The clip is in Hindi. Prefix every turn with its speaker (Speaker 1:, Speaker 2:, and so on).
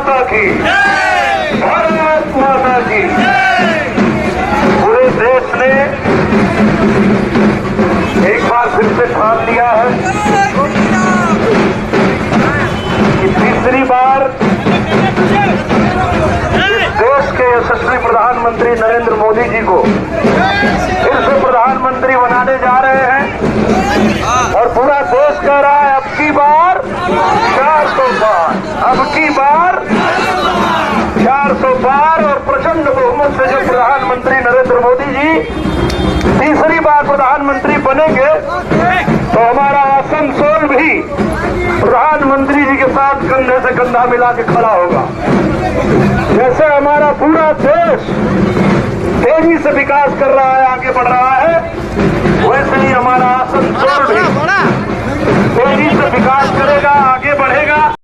Speaker 1: माता की, भारत माता की। पूरे देश ने एक बार फिर से ठान लिया है कि तीसरी बार इस देश के यशस्वी प्रधानमंत्री नरेंद्र मोदी जी को फिर से प्रधानमंत्री बनाने जा रहे हैं। और पूरा देश कह रहा है अब की बार 400 पार, अब की बार 400 पार। और प्रचंड बहुमत से जो प्रधानमंत्री नरेंद्र मोदी जी तीसरी बार प्रधानमंत्री बनेंगे तो हमारा आसनसोल भी प्रधानमंत्री जी के साथ कंधे से कंधा मिला के खड़ा होगा। जैसे हमारा पूरा देश तेजी से विकास कर रहा है, आगे बढ़ रहा है, वैसे ही हमारा आसनसोल भी तेजी से विकास करेगा, आगे बढ़ेगा।